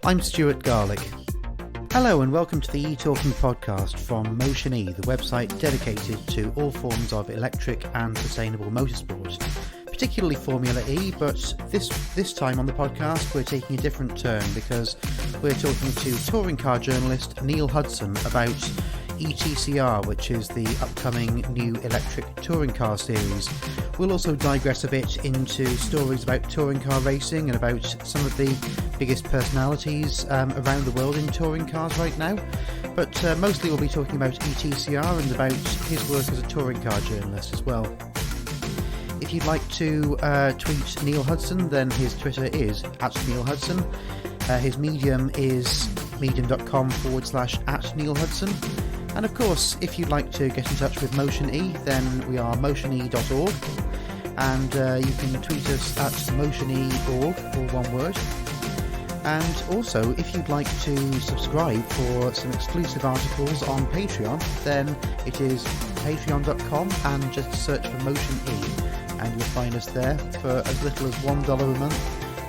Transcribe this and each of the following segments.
I'm Stuart Garlick. Hello and welcome to the E-Talking podcast from Motion E, the website dedicated to all forms of electric and sustainable motorsport, particularly Formula E, but this time on the podcast we're taking a different turn because we're talking to touring car journalist Neil Hudson about ETCR, which is the upcoming new electric touring car series. We'll also digress a bit into stories about touring car racing and about some of the biggest personalities around the world in touring cars right now. But mostly we'll be talking about ETCR and about his work as a touring car journalist as well. If you'd like to tweet Neil Hudson, then his Twitter is @NeilHudson. His Medium is medium.com/@NeilHudson. And of course, if you'd like to get in touch with Motion E, then we are motione.org. And you can tweet us at motione.org, all one word. And also, if you'd like to subscribe for some exclusive articles on Patreon, then it is patreon.com and just search for Motion E. And you'll find us there for as little as $1 a month.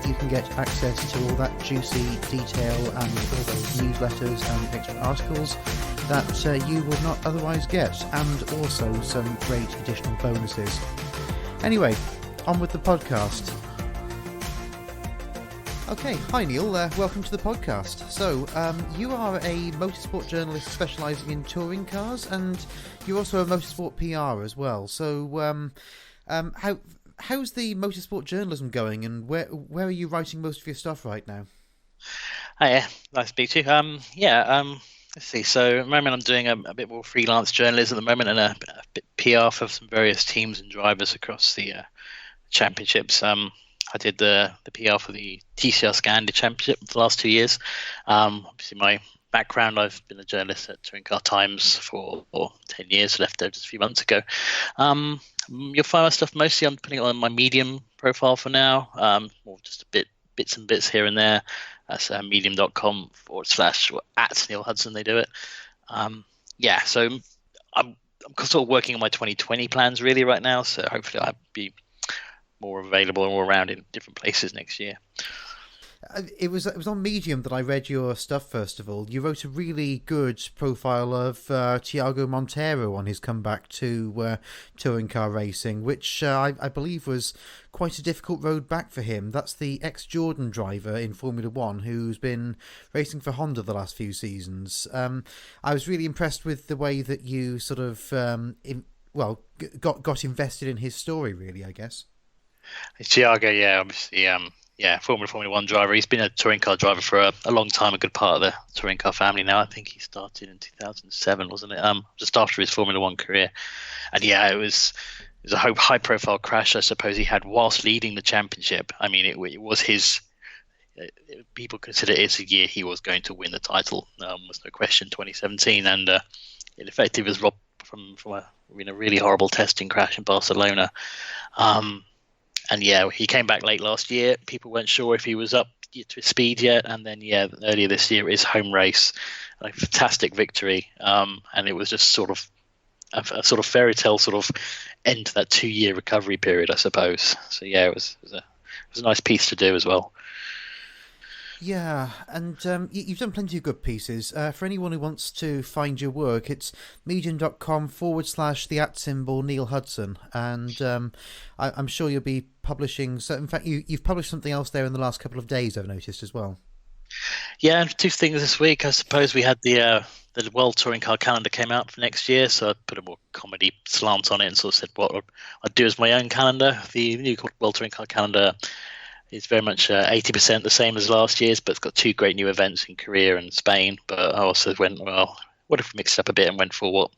You can get access to all that juicy detail and all those newsletters and extra articles that you would not otherwise get, and also some great additional bonuses. Anyway, on with the podcast. Okay, hi Neil, welcome to the podcast. So, you are a motorsport journalist specialising in touring cars, and you're also a motorsport PR as well. So, how's the motorsport journalism going, and where are you writing most of your stuff right now? Hi, nice to meet you. Let's see. So at the moment I'm doing a bit more freelance journalism at the moment and a bit PR for some various teams and drivers across the championships. I did the PR for the TCR Scandi Championship for the last 2 years. Obviously my background, I've been a journalist at Touring Car Times for 10 years, left there just a few months ago. You'll find my stuff mostly I'm putting it on my Medium profile for now, or just bits and bits here and there. That's medium.com/@Neil Hudson. They do it. So I'm sort of working on my 2020 plans really right now. So hopefully I'll be more available and more around in different places next year. It was on Medium that I read your stuff. First of all, you wrote a really good profile of Thiago Monteiro on his comeback to touring car racing, which I believe was quite a difficult road back for him. That's the ex-Jordan driver in Formula One who's been racing for Honda the last few seasons. I was really impressed with the way that you sort of got invested in his story. Really, I guess. Thiago, yeah, obviously. Formula One driver. He's been a touring car driver for a long time, a good part of the touring car family now. I think he started in 2007, wasn't it? Just after his Formula One career. And yeah, it was a high-profile crash, I suppose, he had whilst leading the championship. I mean, it was his. People consider it a year he was going to win the title. Was no question. 2017, and it effectively was robbed from a really horrible testing crash in Barcelona. And yeah, he came back late last year. People weren't sure if he was up to his speed yet. And then, earlier this year, his home race, a fantastic victory. And it was just sort of a sort of fairy tale sort of end to that 2-year recovery period, I suppose. So yeah, it was a nice piece to do as well. Yeah, and you've done plenty of good pieces. For anyone who wants to find your work, it's medium.com/Neil Hudson. And I'm sure you'll be publishing. So in fact, you've published something else there in the last couple of days, I've noticed as well. Yeah, 2 things this week. I suppose we had the World Touring Car calendar came out for next year, so I put a more comedy slant on it and sort of said what I'd do as my own calendar. The new World Touring Car calendar is very much 80% the same as last year's, but it's got 2 great new events in Korea and Spain. But I also went, well, what if we mixed it up a bit and went for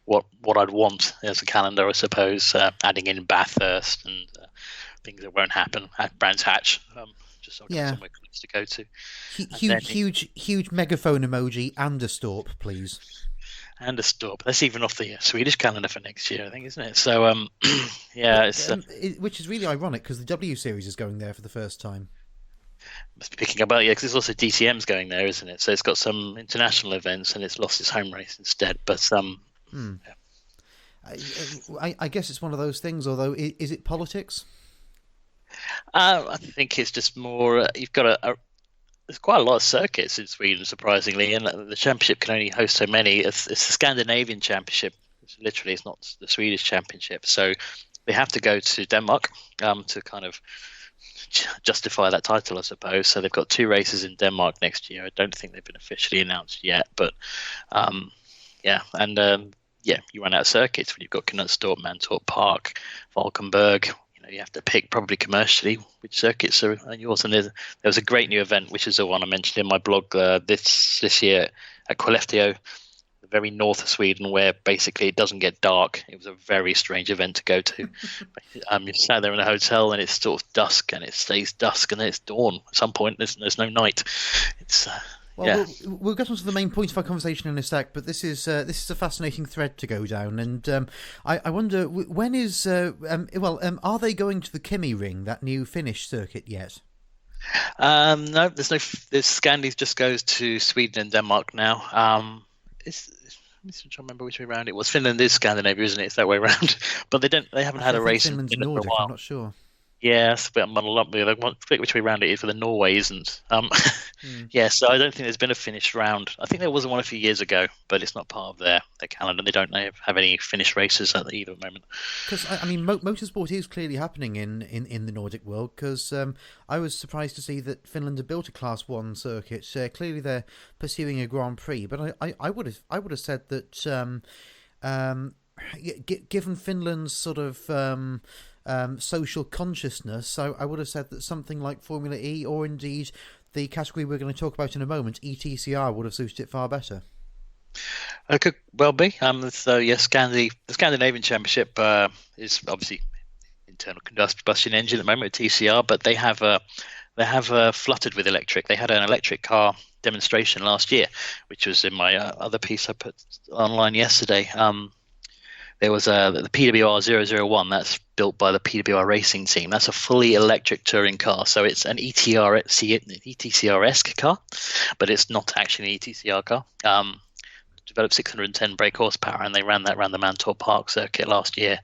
what I'd want as a calendar, I suppose, adding in Bathurst and things that won't happen at Brands Hatch, just so I got somewhere close to go to. Huge megaphone emoji and a storp, please. And a stop. That's even off the Swedish calendar for next year, I think, isn't it? So, it's which is really ironic because the W Series is going there for the first time. Must be picking up, because there's also DTM's going there, isn't it? So it's got some international events and it's lost its home race instead. But I guess it's one of those things. Although, is it politics? I think it's just more. You've got there's quite a lot of circuits in Sweden, surprisingly, and the championship can only host so many. It's the Scandinavian championship. Literally, it's not the Swedish championship. So they have to go to Denmark to kind of justify that title, I suppose. So they've got 2 races in Denmark next year. I don't think they've been officially announced yet, but you run out of circuits when you've got Knutstorp, Mantorp Park, Valkenburg. You have to pick probably commercially which circuits are yours. And there was a great new event, which is the one I mentioned in my blog this year at Skellefteå, the very north of Sweden, where basically it doesn't get dark. It was a very strange event to go to. You sat there in a hotel and it's sort of dusk, and it stays dusk, and then it's dawn. At some point, there's no night. It's we'll get on to the main point of our conversation in a sec, but this is a fascinating thread to go down, and I wonder when is are they going to the Kimi Ring, that new Finnish circuit, yet? No, there's no. This Scandi just goes to Sweden and Denmark now. I'm trying to remember which way around it was. Finland is Scandinavia, isn't it? It's that way around. But they haven't had a race Finland's in a Nordic, while. I'm not sure. Yeah, it's a bit muddled up there. Which way round it is, for the Norway isn't. Yeah, so I don't think there's been a finished round. I think there was one a few years ago, but it's not part of their calendar. They don't have any finished races at either moment. Because I mean, motorsport is clearly happening in the Nordic world. Because I was surprised to see that Finland had built a Class 1 circuit. Clearly, they're pursuing a Grand Prix. But I would have said that given Finland's sort of social consciousness, I would have said that something like Formula E, or indeed the category we're going to talk about in a moment, ETCR, would have suited it far better. It could well be. So yes, the Scandinavian Championship is obviously internal combustion engine at the moment with TCR, but they have fluttered with electric. They had an electric car demonstration last year, which was in my other piece I put online yesterday. There was the PWR 001 that's built by the PWR racing team. That's a fully electric touring car. So it's an ETCR-esque car, but it's not actually an ETCR car. Developed 610 brake horsepower, and they ran that around the Mantorp Park circuit last year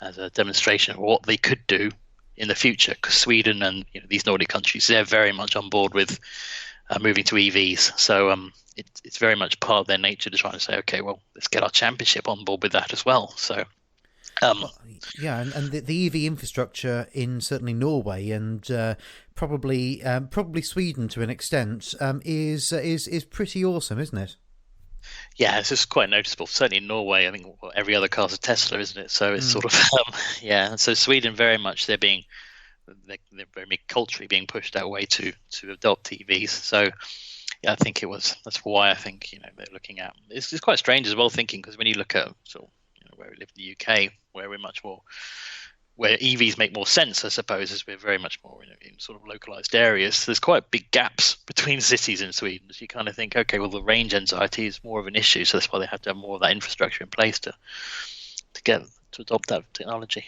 as a demonstration of what they could do in the future. Because Sweden and these Nordic countries, they're very much on board with moving to EVs. So it's very much part of their nature to try to say, okay, well, let's get our championship on board with that as well. So, and the EV infrastructure in certainly Norway and probably Sweden to an extent is pretty awesome, isn't it? Yeah, it's just quite noticeable. Certainly in Norway, I think every other car's a Tesla, isn't it? So it's sort of And so Sweden very much they're very culturally being pushed that way to adopt EVs. So. Yeah, I think that's why I think they're looking at it's quite strange as well, thinking, because when you look at sort of where we live in the UK, where we're much more where EVs make more sense, I suppose, as we're very much more in sort of localized areas. There's quite big gaps between cities in Sweden. So you kind of think, okay, well, the range anxiety is more of an issue, so that's why they have to have more of that infrastructure in place to adopt that technology.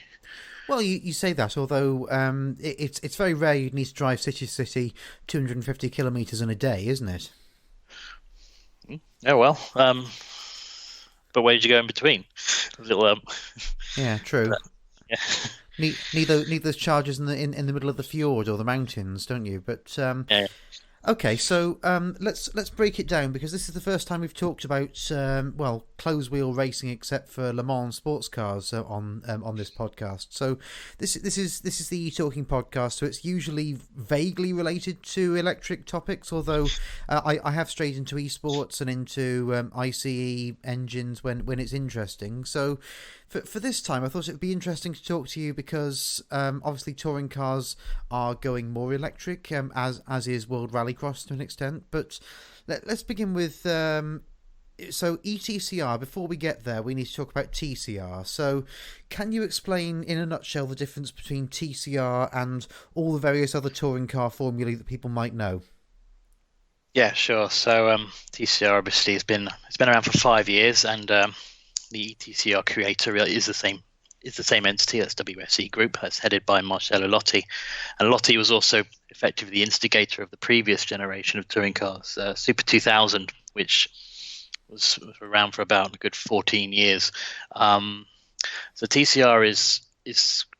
Well, you say that, although it's very rare you'd need to drive city to city 250 kilometres in a day, isn't it? Oh, well. But where did you go in between? Yeah, true. Yeah. Need those charges in the middle of the fjord or the mountains, don't you? But yeah. Okay, so let's break it down, because this is the first time we've talked about closed wheel racing, except for Le Mans sports cars on this podcast. So this is the Talking podcast. So it's usually vaguely related to electric topics, although I have strayed into esports and into ICE engines when it's interesting. So for this time, I thought it would be interesting to talk to you because obviously touring cars are going more electric, as is World Rallycross to an extent. But let's begin with so ETCR. Before we get there, we need to talk about TCR. So can you explain in a nutshell the difference between TCR and all the various other touring car formulae that people might know? Yeah, sure. So TCR obviously it's been around for 5 years, and the ETCR creator is the same entity. That's WSE Group. That's headed by Marcello Lotti, and Lotti was also effectively the instigator of the previous generation of touring cars, Super 2000, which was around for about a good 14 years. So TCR is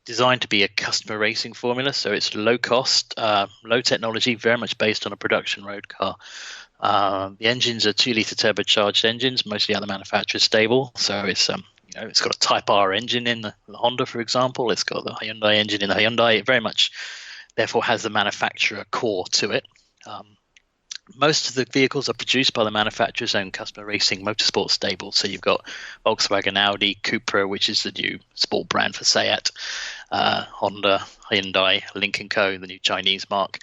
designed to be a customer racing formula, so it's low cost, low technology, very much based on a production road car. The engines are 2-litre turbocharged engines, mostly out of the manufacturer stable. So it's it's got a Type R engine in the Honda, for example. It's got the Hyundai engine in the Hyundai. It very much, therefore, has the manufacturer core to it. Most of the vehicles are produced by the manufacturer's own customer racing motorsport stable. So you've got Volkswagen, Audi, Cupra, which is the new sport brand for Seat, Honda, Hyundai, Lynk & Co, the new Chinese marque.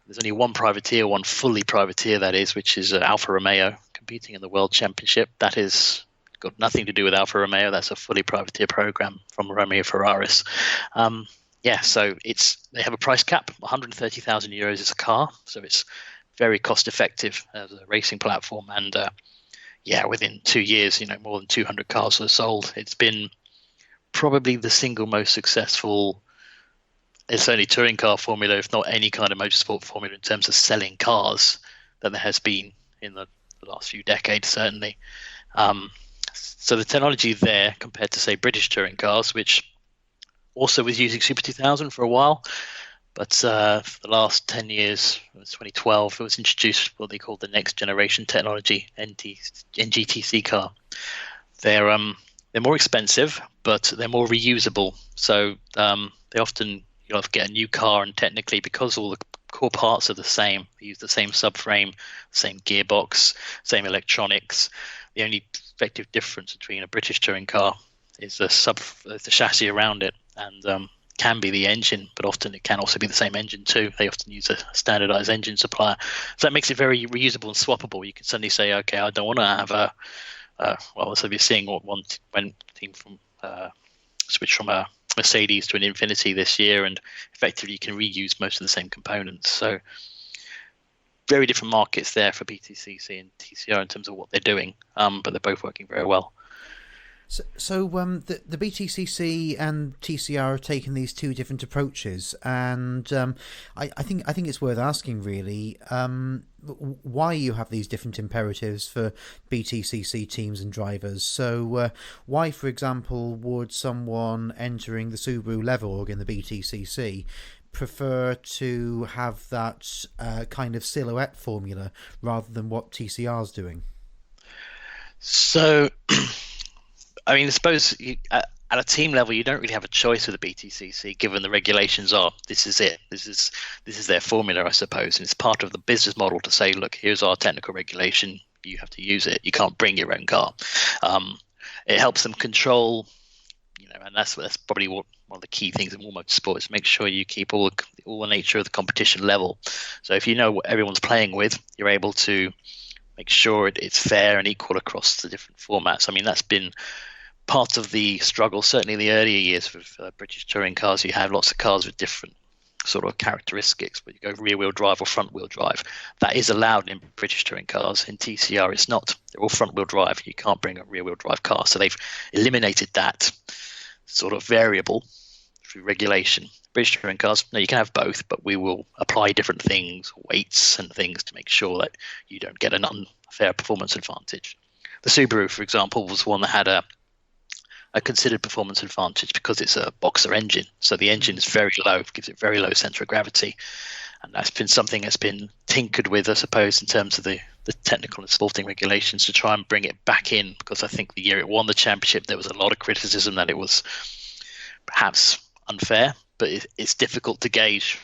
There's only one privateer, one fully privateer, that is, which is Alfa Romeo, competing in the World Championship. That is got nothing to do with Alfa Romeo. That's a fully privateer program from Romeo Ferraris. So they have a price cap, 130,000 euros is a car. So it's very cost effective as a racing platform. And within 2 years, more than 200 cars were sold. It's been probably the single most successful, it's only touring car formula, if not any kind of motorsport formula in terms of selling cars, that there has been in the last few decades, certainly. So the technology there compared to, say, British touring cars, which also was using Super 2000 for a while, but for the last 10 years, it was 2012, it was introduced what they called the next generation technology, NGTC car. They're more expensive, but they're more reusable. So they often, you'll have to get a new car, and technically, because all the core parts are the same, they use the same subframe, same gearbox, same electronics. The only effective difference between a British touring car is the chassis around it, and can be the engine, but often it can also be the same engine too. They often use a standardized engine supplier, so that makes it very reusable and swappable. You can suddenly say, okay, I don't want to have so we're seeing one team from switch from a Mercedes to an Infiniti this year, and effectively you can reuse most of the same components. So very different markets there for BTCC and TCR in terms of what they're doing, but they're both working very well. So the BTCC and TCR have taken these two different approaches, and I think it's worth asking, really, why you have these different imperatives for BTCC teams and drivers. So why, for example, would someone entering the Subaru Levorg in the BTCC prefer to have that kind of silhouette formula rather than what TCR's doing? So I suppose at a team level, you don't really have a choice with the BTCC, given the regulations are, this is it. This is their formula, I suppose. And it's part of the business model to say, look, here's our technical regulation. You have to use it. You can't bring your own car. It helps them control, and that's probably one of the key things in all motorsport, is make sure you keep all the nature of the competition level. So if you know what everyone's playing with, you're able to make sure it's fair and equal across the different formats. That's been part of the struggle, certainly in the earlier years with British touring cars. You have lots of cars with different sort of characteristics, but you go rear-wheel drive or front-wheel drive. That is allowed in British touring cars. In TCR, it's not. They're all front-wheel drive. You can't bring a rear-wheel drive car. So they've eliminated that sort of variable through regulation. British touring cars, no, you can have both, but we will apply different things, weights and things, to make sure that you don't get an unfair performance advantage. The Subaru, for example, was one that had a considered performance advantage because it's a boxer engine. So the engine is very low, gives it very low center of gravity. And that's been something that's been tinkered with, I suppose, in terms of the technical and sporting regulations to try and bring it back in, because I think the year it won the championship, there was a lot of criticism that it was perhaps unfair, but it's difficult to gauge.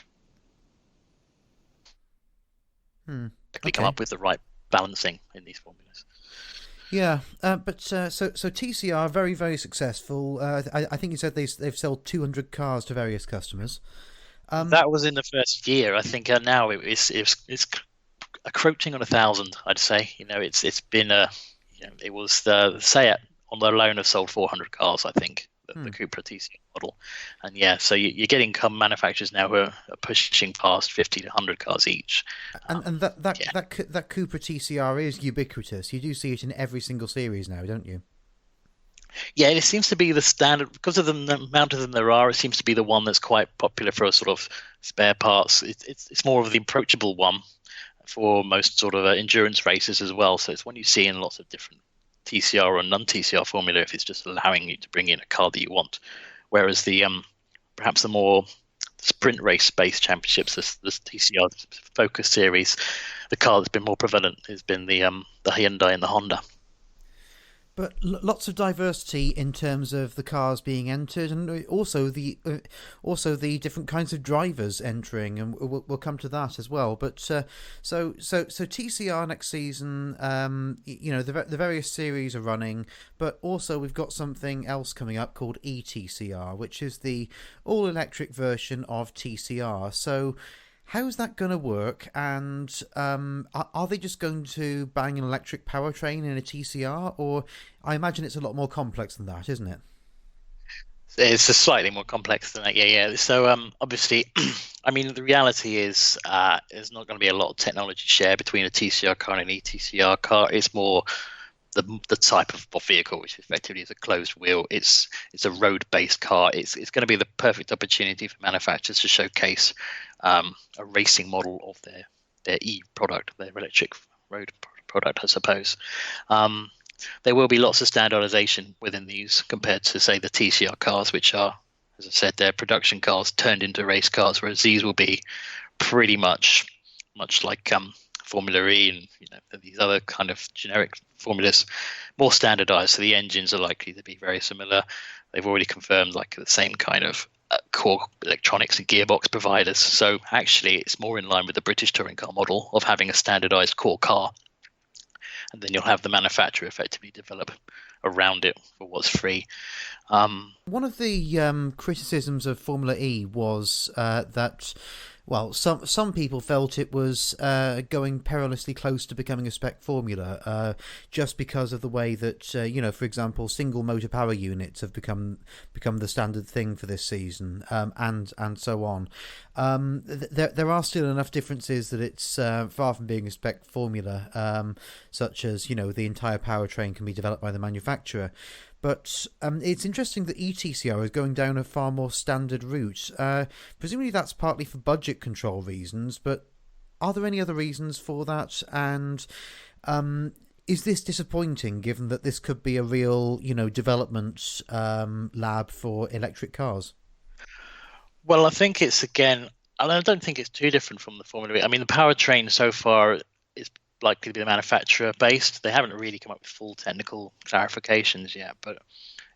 We come up with the right balancing in these formulas. Yeah, but so TCR very, very successful. I think you said they've sold 200 cars to various customers. That was in the first year. I think now it's approaching on 1,000. I'd say. It's been it was the Seat on their loan have sold 400 cars. I think the Cupra TCR model, and so you're getting manufacturers now who are pushing past 50 to 100 cars each. And that Cupra TCR is ubiquitous. You do see it in every single series now, don't you? Yeah, it seems to be the standard because of the amount of them there are. It seems to be the one that's quite popular for a sort of spare parts. It's more of the approachable one for most sort of endurance races as well. So it's one you see in lots of different TCR or non-TCR formula if it's just allowing you to bring in a car that you want. Whereas the perhaps the more sprint race-based championships, this TCR Focus Series, the car that's been more prevalent has been the Hyundai and the Honda. But lots of diversity in terms of the cars being entered, and also the different kinds of drivers entering, and we'll come to that as well. But so TCR next season, the various series are running, but also we've got something else coming up called ETCR, which is the all electric version of TCR. So how's that going to work? And are they just going to bang an electric powertrain in a TCR? Or I imagine it's a lot more complex than that, isn't it? It's a slightly more complex than that, yeah. So obviously, I mean, the reality is there's not going to be a lot of technology share between a TCR car and an ETCR car. It's more the type of vehicle, which effectively is a closed wheel. It's a road-based car. It's going to be the perfect opportunity for manufacturers to showcase a racing model of their E product, their electric road product, I suppose. There will be lots of standardization within these compared to, say, the TCR cars, which are, as I said, they're production cars turned into race cars, whereas these will be pretty much like Formula E and these other kind of generic formulas, more standardized. So the engines are likely to be very similar. They've already confirmed like the same kind of core electronics and gearbox providers. So actually, it's more in line with the British touring car model of having a standardized core car, and then you'll have the manufacturer effectively develop around it for what's free. One of the criticisms of Formula E was that, well, some people felt it was going perilously close to becoming a spec formula, just because of the way that for example, single motor power units have become the standard thing for this season, and so on. There are still enough differences that it's far from being a spec formula, such as the entire powertrain can be developed by the manufacturer. But it's interesting that ETCR is going down a far more standard route. Presumably that's partly for budget control reasons, but are there any other reasons for that? And is this disappointing, given that this could be a real, development lab for electric cars? Well, I think it's, again, I don't think it's too different from the Formula E. I mean, the powertrain so far is likely to be manufacturer based. They haven't really come up with full technical clarifications yet, but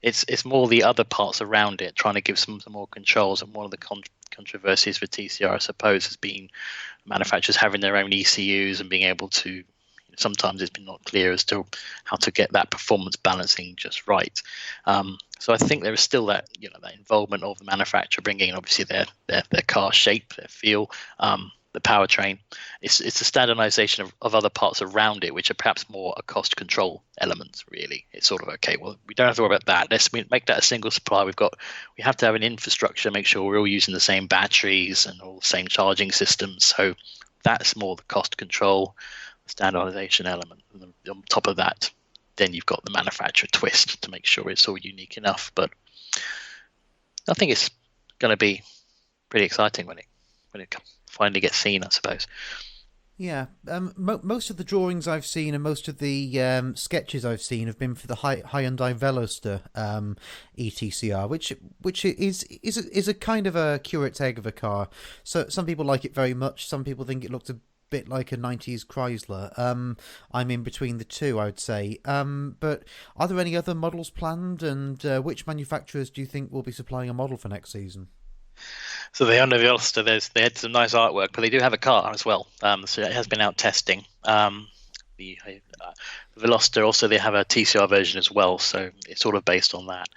it's more the other parts around it, trying to give some more controls. And one of the controversies for TCR, I suppose, has been manufacturers having their own ECUs and being able to, sometimes it's been not clear as to how to get that performance balancing just right. So I think there is still that that involvement of the manufacturer bringing in obviously their car shape, their feel, the powertrain. It's the standardization of other parts around it, which are perhaps more a cost control element. Really, it's sort of, okay, well, we don't have to worry about that. Let's make that a single supply. We have to have an infrastructure, make sure we're all using the same batteries and all the same charging systems. So that's more the cost control, standardization element. And on top of that, then you've got the manufacturer twist to make sure it's all unique enough. But I think it's going to be pretty exciting when it finally gets seen, I suppose. Yeah, most of the drawings I've seen and most of the sketches I've seen have been for the Hyundai Veloster ETCR, which is a kind of a curate's egg of a car. So some people like it very much. Some people think it looks a bit like a 90s Chrysler. I'm in between the two, I would say. But are there any other models planned, and which manufacturers do you think will be supplying a model for next season? So the Hyundai Veloster, they had some nice artwork, but they do have a car as well. So it has been out testing. The Veloster, also they have a TCR version as well, so it's sort of based on that.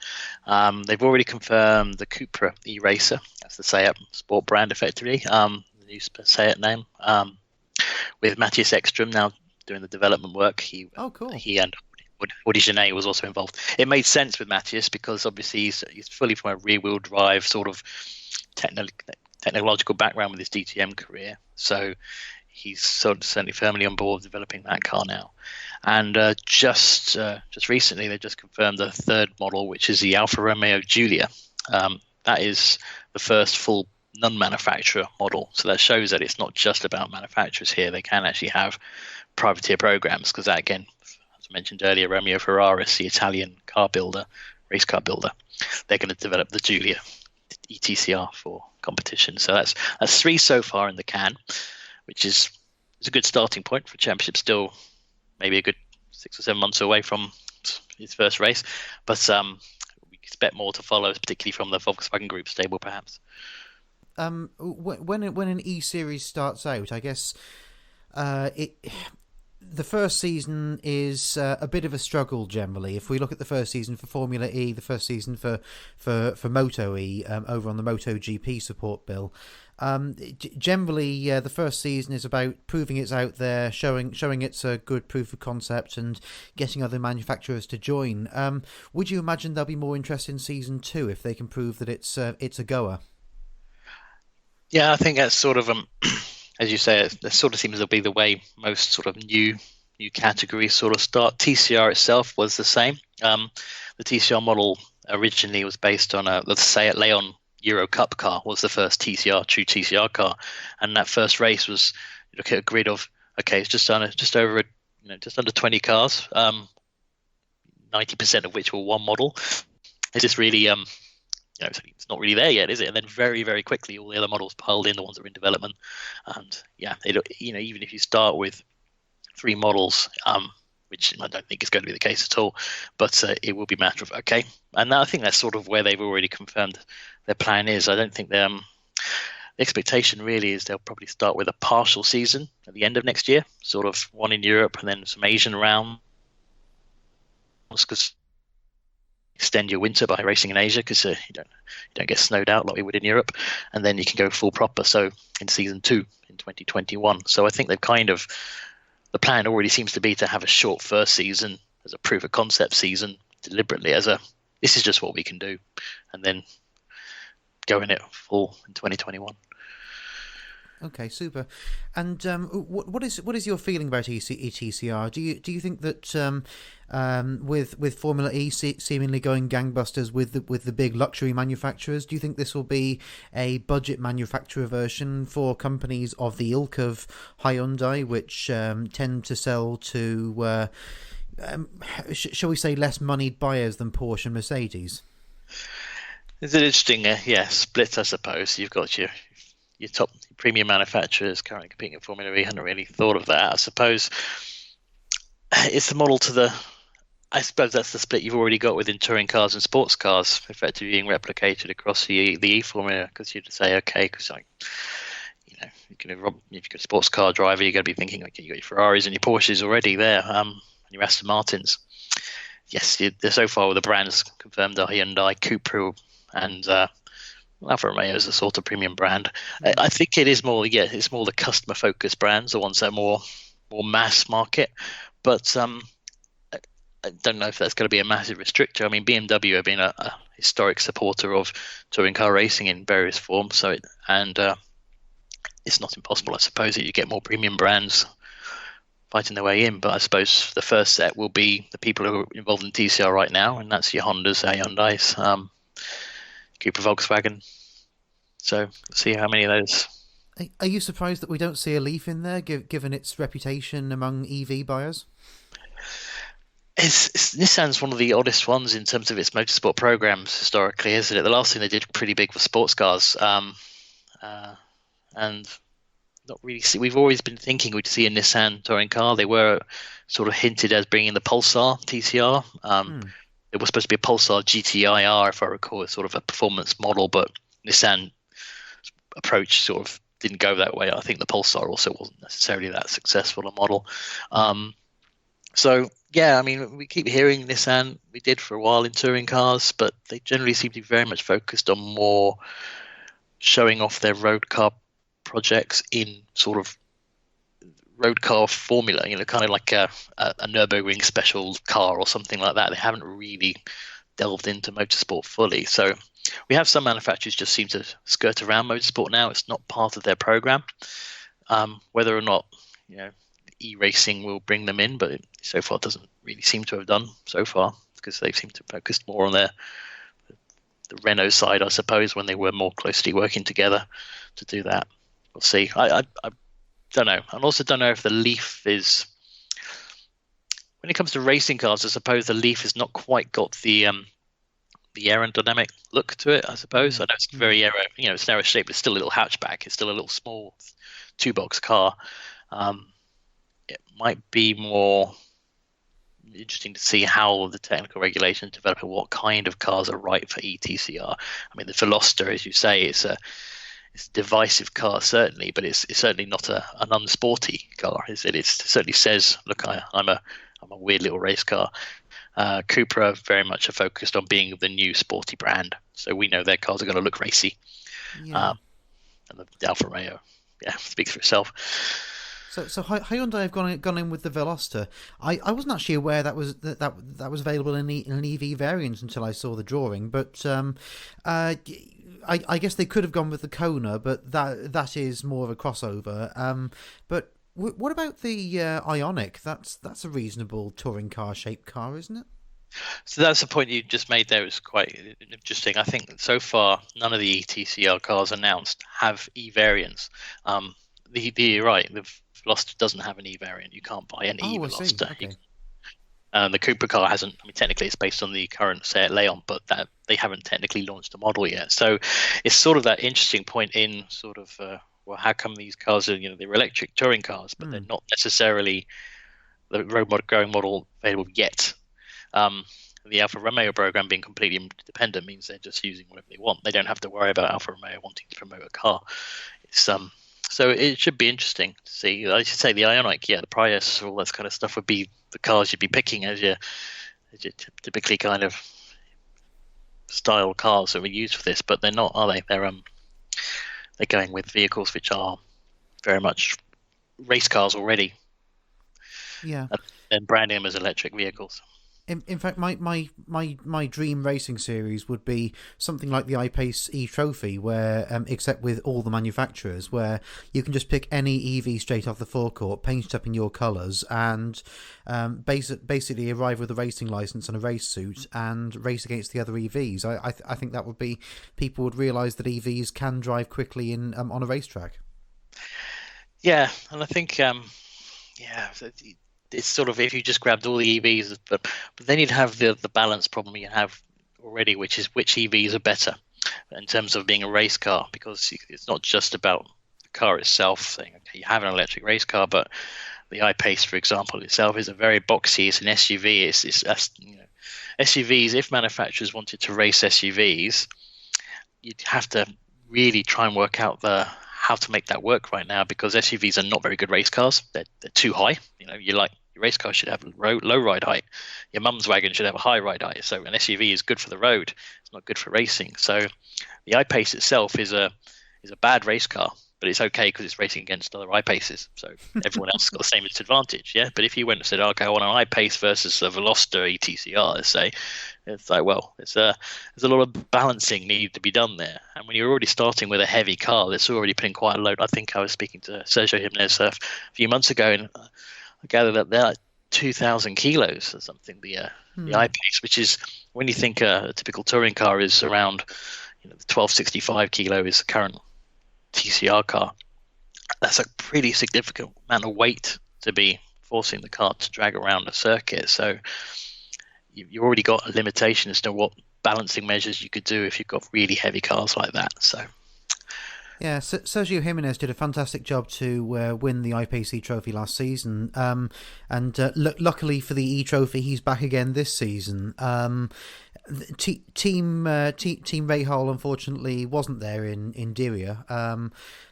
They've already confirmed the Cupra E-Racer. That's the Seat sport brand, effectively. The new Seat name. With Matthias Ekström now doing the development work. Cool. He and Woody Genet was also involved. It made sense with Matthias because obviously he's fully from a rear-wheel drive sort of technological background with his DTM career. So he's certainly firmly on board developing that car now. And just recently, they just confirmed the third model, which is the Alfa Romeo Giulia. That is the first full non-manufacturer model. So that shows that it's not just about manufacturers here. They can actually have privateer programs, because that, again, as I mentioned earlier, Romeo Ferraris, the Italian car builder, race car builder, they're going to develop the Giulia ETCR for competition. So that's 3 so far in the can, which is a good starting point for championship. Still, maybe a good 6 or 7 months away from his first race, but we expect more to follow, particularly from the Volkswagen Group stable, perhaps. When an E Series starts out, I guess the first season is a bit of a struggle generally. If we look at the first season for Formula E, the first season for Moto E over on the MotoGP support bill, generally the first season is about proving it's out there, showing it's a good proof of concept, and getting other manufacturers to join. Would you imagine there'll be more interest in season 2 if they can prove that it's a goer? Yeah, I think that's sort of as you say, it sort of seems to be the way most sort of new categories sort of start. TCR itself was the same. The TCR model originally was based on let's say, a Leon Euro Cup car was the first true TCR car, and that first race was, you look at a grid of, okay, it's just under 20 cars, 90% of which were one model. It's just really it's not really there yet, is it? And then very, very quickly, all the other models piled in, the ones that are in development. And yeah, even if you start with 3 models, which I don't think is going to be the case at all, but it will be a matter of, okay. And I think that's sort of where they've already confirmed their plan is. I don't think the expectation really is they'll probably start with a partial season at the end of next year, sort of one in Europe and then some Asian rounds, because extend your winter by racing in Asia, because you don't get snowed out like we would in Europe, and then you can go full proper. So in season 2 in 2021. So I think they've the plan already seems to be to have a short first season as a proof of concept season, deliberately this is just what we can do, and then go in it full in 2021. Okay, super. And what is your feeling about ETCR? Do you think that with Formula E seemingly going gangbusters with the big luxury manufacturers, do you think this will be a budget manufacturer version for companies of the ilk of Hyundai, which tend to sell to shall we say less moneyed buyers than Porsche and Mercedes? It's an interesting split, I suppose. You've got your top premium manufacturers currently competing in Formula E. Hadn't really thought of that. I suppose it's the model I suppose that's the split you've already got within touring cars and sports cars, effectively being replicated across the E Formula. Because you'd say, okay, because if you're a sports car driver, you're going to be thinking, okay, you got your Ferraris and your Porsches already there, and your Aston Martins. Yes, so far the brands confirmed are Hyundai, Cupra, and Alfa Romeo is a sort of premium brand. I think it is more, it's more the customer focused brands, the ones that are more mass market. But I don't know if that's going to be a massive restrictor. I mean, BMW have been a historic supporter of touring car racing in various forms. So it's not impossible, I suppose, that you get more premium brands fighting their way in. But I suppose the first set will be the people who are involved in TCR right now, and that's your Hondas, Hyundais, Cupra, Volkswagen. So we'll see how many of those. Are you surprised that we don't see a Leaf in there, given its reputation among EV buyers? Nissan's one of the oddest ones in terms of its motorsport programs historically, isn't it? The last thing they did pretty big was sports cars, and not really. We've always been thinking we'd see a Nissan touring car. They were sort of hinted as bringing the Pulsar TCR. It was supposed to be a Pulsar GTIR, if I recall, sort of a performance model, but Nissan approach sort of didn't go that way. I think the Pulsar also wasn't necessarily that successful a model. So yeah, I mean, we keep hearing Nissan. We did for a while in touring cars, but they generally seem to be very much focused on more showing off their road car projects in sort of road car formula, kind of like a Nürburgring special car or something like that. They haven't really delved into motorsport fully. So we have some manufacturers just seem to skirt around motorsport now. It's not part of their program. Whether or not e-racing will bring them in, but so far it doesn't really seem to have done so far, because they seem to focus more on the Renault side, I suppose, when they were more closely working together to do that. We'll see. I don't know. I also don't know if the Leaf is, when it comes to racing cars, I suppose the Leaf has not quite got the the aerodynamic look to it, I suppose. I know it's very it's narrow shape, but it's still a little hatchback. It's still a little small two-box car. It might be more interesting to see how the technical regulations develop and what kind of cars are right for ETCR. I mean, the Veloster, as you say, it's a divisive car, certainly, but it's certainly not an unsporty car, is it? It certainly says, look, I'm a weird little race car. Cupra very much are focused on being the new sporty brand, so we know their cars are going to look racy. And the Alfa Romeo, speaks for itself. So Hyundai have gone in with the Veloster. I wasn't actually aware that was available in an EV variant until I saw the drawing. But I guess they could have gone with the Kona, but that is more of a crossover. But what about the Ioniq? That's a reasonable touring car shaped car, isn't it? So that's the point you just made there. Is quite interesting. I think so far none of the ETCR cars announced have E variants. You're right. The Veloster doesn't have an E variant. You can't buy an E Veloster. Okay. The Cupra car hasn't. I mean, technically, it's based on the current Seat Leon, but that they haven't technically launched a model yet. So it's sort of that interesting point in sort of well, how come these cars are they're electric touring cars, but they're not necessarily the road going model available yet. The Alfa Romeo program being completely independent means they're just using whatever they want. They don't have to worry about Alfa Romeo wanting to promote a car. It's So it should be interesting to see. I should say the Ioniq, the Prius, all that kind of stuff would be the cars you'd be picking as your typically kind of style cars that were used for this, but they're not, are they? They're going with vehicles which are very much race cars already. Yeah. And branding them as electric vehicles. In fact, my dream racing series would be something like the iPace e-Trophy, where except with all the manufacturers, where you can just pick any EV straight off the forecourt, paint it up in your colours, and basically arrive with a racing licence and a race suit and race against the other EVs. I think that would be, people would realise that EVs can drive quickly in on a racetrack. Yeah, and I think it's sort of, if you just grabbed all the EVs, but then you'd have the balance problem you have already, which is which EVs are better in terms of being a race car, because it's not just about the car itself saying, okay, you have an electric race car, but the iPace, for example, itself is a very boxy, it's an SUV. It's SUVs, if manufacturers wanted to race SUVs, you'd have to really try and work out how to make that work right now, because SUVs are not very good race cars. They're too high. Your race car should have low ride height. Your mum's wagon should have a high ride height. So an SUV is good for the road. It's not good for racing. So the iPace itself is a bad race car, but it's okay because it's racing against other iPaces. So everyone else has got the same disadvantage. Yeah. But if you went and said, okay, I want an iPace versus a Veloster ETCR, let's say, it's like, well, there's a lot of balancing needed to be done there. And when you're already starting with a heavy car that's already putting quite a load, I think I was speaking to Sergio Jimenez a few months ago, and I gather that they're like 2,000 kilos or something, the iPace, which is, when you think a typical touring car is around, the 1265 kilo is the current TCR car. That's a pretty significant amount of weight to be forcing the car to drag around a circuit. So you've already got a limitation as to what balancing measures you could do if you've got really heavy cars like that. So yeah, Sergio Jimenez did a fantastic job to win the iPace e-Trophy last season, and luckily for the e-Trophy, he's back again this season. Team Rahal unfortunately wasn't there in Diriyah.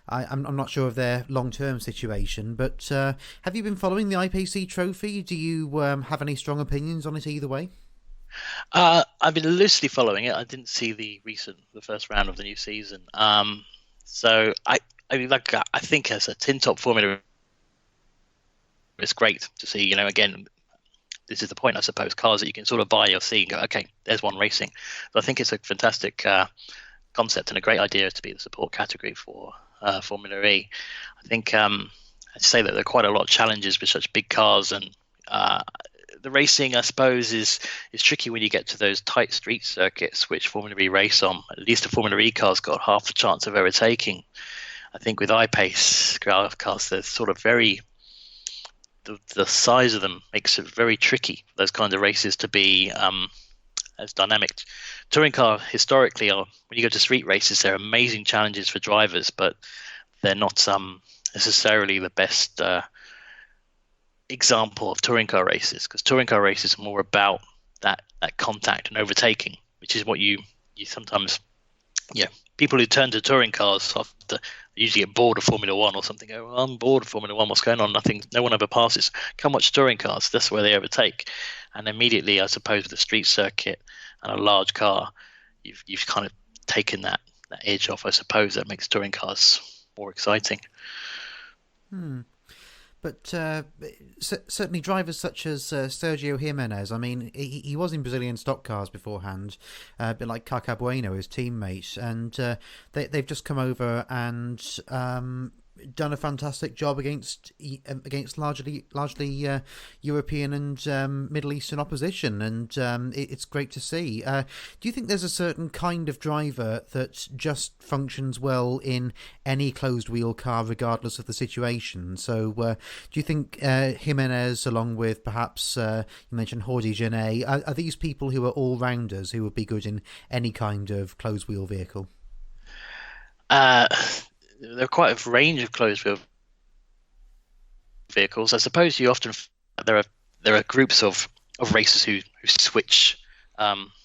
I'm not sure of their long-term situation, but have you been following the iPace e-Trophy? Do you have any strong opinions on it either way? I've been loosely following it. I didn't see the first round of the new season. So I think as a tin top formula, it's great to see. Again, this is the point, I suppose. Cars that you can sort of buy or see and go, okay, there's one racing. So I think it's a fantastic concept and a great idea to be the support category for Formula E. I think I'd say that there are quite a lot of challenges with such big cars, and the racing, I suppose, is tricky when you get to those tight street circuits, which Formula E race on. At least a Formula E car's got half the chance of overtaking. I think with iPace cars, they're sort of very, the size of them makes it very tricky for those kinds of races to be as dynamic. Touring car historically are, when you go to street races, they're amazing challenges for drivers, but they're not necessarily the best example of touring car races, because touring car races are more about that contact and overtaking, which is what you sometimes, people who turn to touring cars after usually get bored of Formula One or something. Go, well, I'm bored of Formula One. What's going on? No one ever passes. Come watch touring cars. That's where they overtake. And immediately, I suppose, with a street circuit and a large car, you've kind of taken that edge off. I suppose that makes touring cars more exciting. But certainly drivers such as Sergio Jimenez, I mean, he was in Brazilian stock cars beforehand, a bit like Caca Bueno, his teammate, and they've just come over and done a fantastic job against largely European and Middle Eastern opposition, and it's great to see. Do you think there's a certain kind of driver that just functions well in any closed wheel car, regardless of the situation? So, do you think Jimenez, along with perhaps you mentioned Jordi Genet, are these people who are all rounders who would be good in any kind of closed wheel vehicle? There are quite a range of closed wheel vehicles. I suppose you often there are groups of racers who switch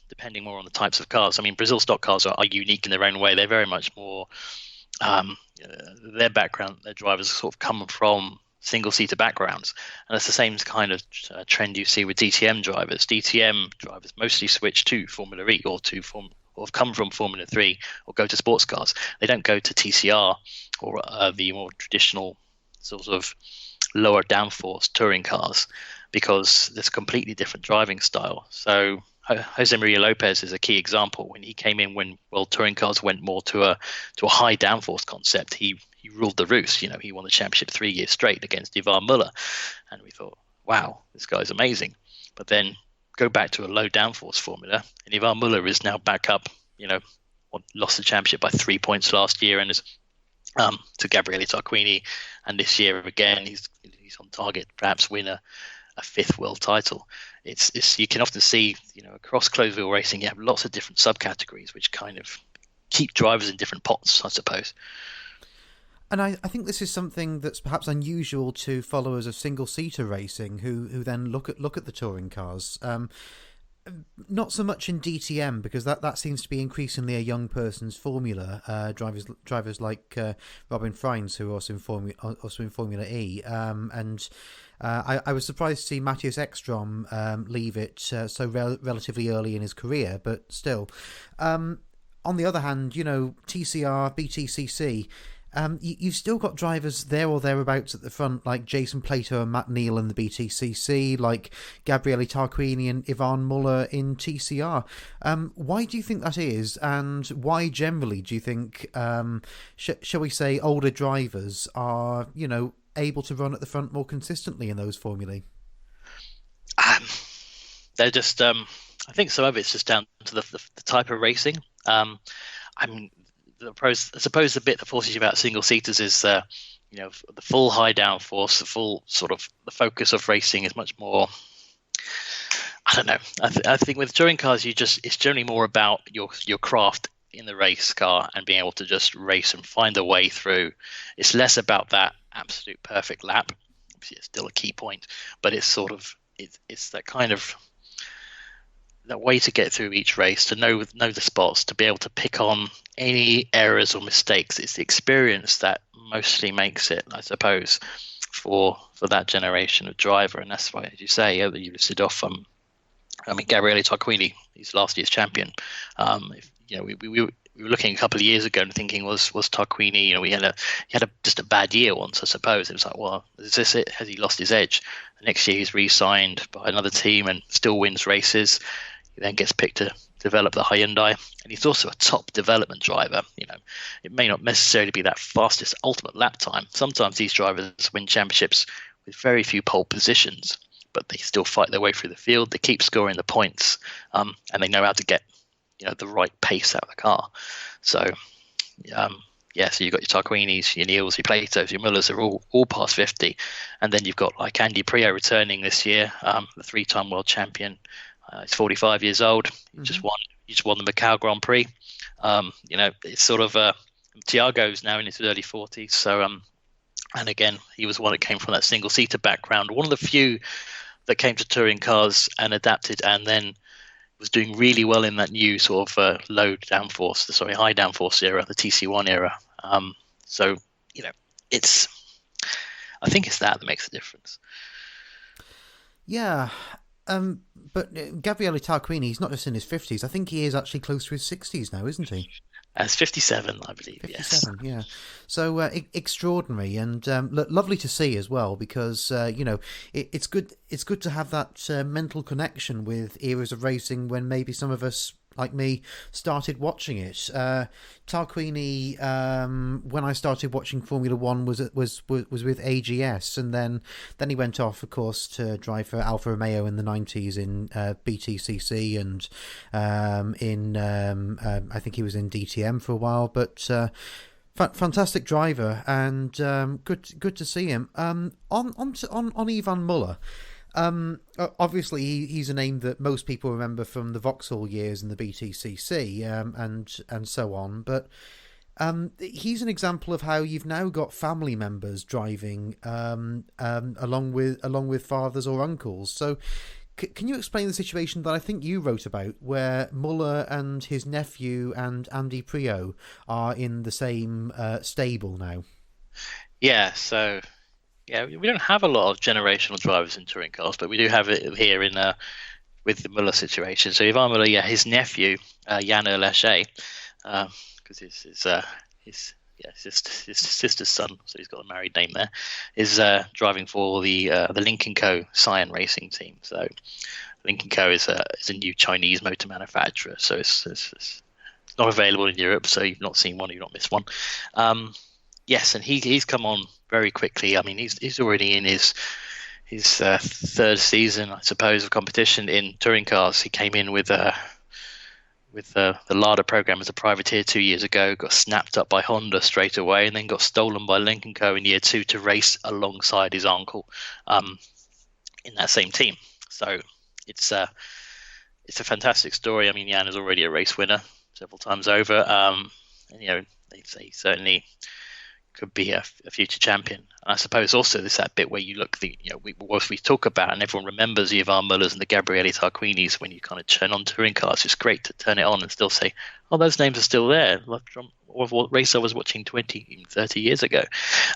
depending more on the types of cars. I mean, Brazil stock cars are unique in their own way. They're very much more their background. Their drivers sort of come from single-seater backgrounds, and it's the same kind of trend you see with DTM drivers. DTM drivers mostly switch to Formula E or have come from Formula 3 or go to sports cars. They don't go to TCR or the more traditional sort of lower downforce touring cars, because there's a completely different driving style. So Jose Maria Lopez is a key example. When he came in, when world touring cars went more to a high downforce concept, he ruled the roost. He won the championship 3 years straight against Ivan Muller, and we thought, wow, this guy's amazing. But then go back to a low downforce formula, and Ivan Muller is now back up, lost the championship by 3 points last year, and is to Gabriele Tarquini, and this year again he's on target, perhaps win a fifth world title. It's you can often see, across closed wheel racing, you have lots of different subcategories which kind of keep drivers in different pots, I suppose. And I think this is something that's perhaps unusual to followers of single-seater racing who then look at the touring cars. Not so much in DTM, because that seems to be increasingly a young person's formula. Drivers like Robin Freins, who are also in Formula E, and I was surprised to see Matthias Ekstrom leave it so relatively early in his career, but still. On the other hand, TCR, BTCC. You've still got drivers there or thereabouts at the front, like Jason Plato and Matt Neal in the BTCC, like Gabriele Tarquini and Ivan Muller in TCR. Why do you think that is, and why generally do you think, shall we say, older drivers are, able to run at the front more consistently in those formulae? They're just, I think some of it's just down to the type of racing. I suppose the bit that forces you about single seaters is the full high downforce, the full sort of the focus of racing is much more. I don't know. I think with touring cars, it's generally more about your craft in the race car and being able to just race and find a way through. It's less about that absolute perfect lap. Obviously, it's still a key point, but it's sort of it's that kind of that way to get through each race, to know the spots, to be able to pick on any errors or mistakes. It's the experience that mostly makes it, I suppose, for that generation of driver. And that's why, as you say, you listed off. Gabriele Tarquini, he's last year's champion. We were looking a couple of years ago and thinking, was Tarquini? He had just a bad year once, I suppose. It was like, well, is this it? Has he lost his edge? The next year he's re-signed by another team and still wins races. He then gets picked to develop the Hyundai, and he's also a top development driver. It may not necessarily be that fastest ultimate lap time. Sometimes these drivers win championships with very few pole positions, but they still fight their way through the field. They keep scoring the points, and they know how to get the right pace out of the car. So so you've got your Tarquinis, your Neils, your Platos, your Mullers are all past 50, and then you've got like Andy Priaulx returning this year, the 3-time world champion. He's 45 years old. He just won the Macau Grand Prix. It's sort of Thiago's now in his early 40s. So and again, he was one that came from that single-seater background. One of the few that came to touring cars and adapted, and then was doing really well in that new sort of high downforce era, the TC1 era. So I think it's that makes a difference. Yeah. But Gabriele Tarquini, he's not just in his 50s. I think he is actually close to his 60s now, isn't he? As 57, I believe. 57, yes. Yeah. So extraordinary and lovely to see as well, because it's good. It's good to have that mental connection with eras of racing when maybe some of us, like me, started watching it. Tarquini, when I started watching Formula One, was with AGS, and then he went off, of course, to drive for Alfa Romeo in the 90s in BTCC, and I think he was in DTM for a while, but. Fantastic driver, and good to see him. On Ivan Muller. Obviously, he's a name that most people remember from the Vauxhall years in the BTCC, and so on. But he's an example of how you've now got family members driving along with fathers or uncles. So, can you explain the situation that I think you wrote about, where Muller and his nephew and Andy Priaulx are in the same stable now? Yeah. So. Yeah, we don't have a lot of generational drivers in touring cars, but we do have it here in with the Muller situation. So Ivan Muller, his nephew Jan Erlache, because his sister's son, so he's got a married name there, is driving for the Lincoln Co. Cyan Racing team. So Lincoln Co. is a new Chinese motor manufacturer, so it's not available in Europe. So you've not seen one, you've not missed one. Yes, and he's come on very quickly. I mean, he's already in his third season, I suppose, of competition in touring cars. He came in with the Lada program as a privateer 2 years ago, got snapped up by Honda straight away, and then got stolen by Lincoln Co. in year 2 to race alongside his uncle in that same team. So it's a fantastic story. I mean, Jan is already a race winner several times over, and they say certainly could be a future champion. And I suppose also there's that bit where you look, we talk about, and everyone remembers the Ivan Mullers and the Gabriele Tarquinis. When you kind of turn on touring cars, it's great to turn it on and still say, oh, those names are still there. Or what race I was watching 20, even 30 years ago.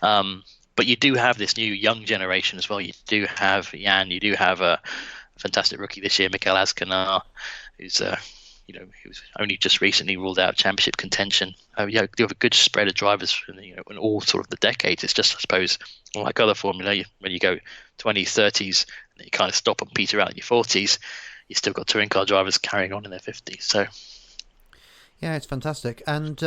But you do have this new young generation as well. You do have Jan, you do have a fantastic rookie this year, Mikel Azcona, who's he was only just recently ruled out championship contention. You have a good spread of drivers in all sort of the decades. It's just, I suppose, like other formula, when you go 20s, 30s, and you kind of stop and peter out in your 40s, you still got touring car drivers carrying on in their 50s. So, yeah, it's fantastic. And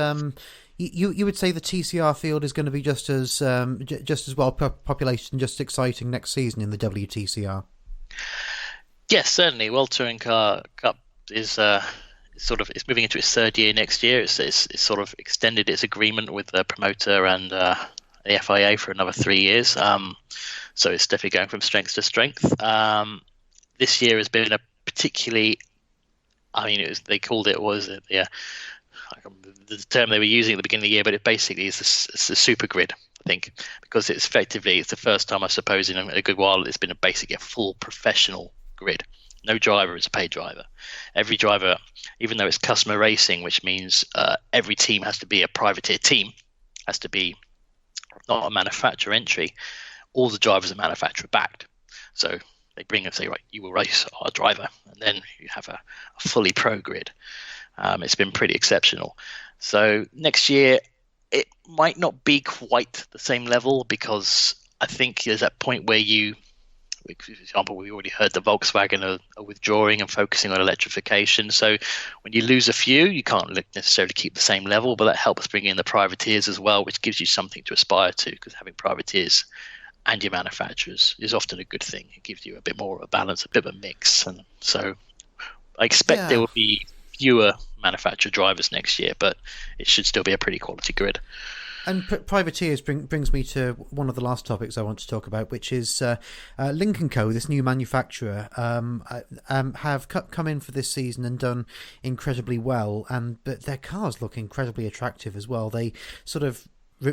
you would say the TCR field is going to be just as well populated and just exciting next season in the WTCR? Yes, certainly. World Touring Car Cup is it's moving into its third year next year. It's sort of extended its agreement with the promoter and the FIA for another 3 years. So it's definitely going from strength to strength. This year has been a particularly, I mean, they called it, I can't remember the term they were using at the beginning of the year, but it basically is the super grid, I think, because it's the first time, I suppose, in a good while it's been basically a full professional grid. No driver is a paid driver. Every driver, even though it's customer racing, which means every team has to be a privateer team, has to be not a manufacturer entry, all the drivers are manufacturer backed. So they bring and say, right, you will race our driver, and then you have a fully pro grid. It's been pretty exceptional. So next year, it might not be quite the same level, because I think there's that point where for example, we already heard the Volkswagen are withdrawing and focusing on electrification. So when you lose a few, you can't necessarily keep the same level, but that helps bring in the privateers as well, which gives you something to aspire to, because having privateers and your manufacturers is often a good thing. It gives you a bit more of a balance, a bit of a mix. And so I expect there will be fewer manufacturer drivers next year, but it should still be a pretty quality grid. And privateers brings me to one of the last topics I want to talk about, which is Lynk & Co, this new manufacturer, have come in for this season and done incredibly well, but their cars look incredibly attractive as well. They sort of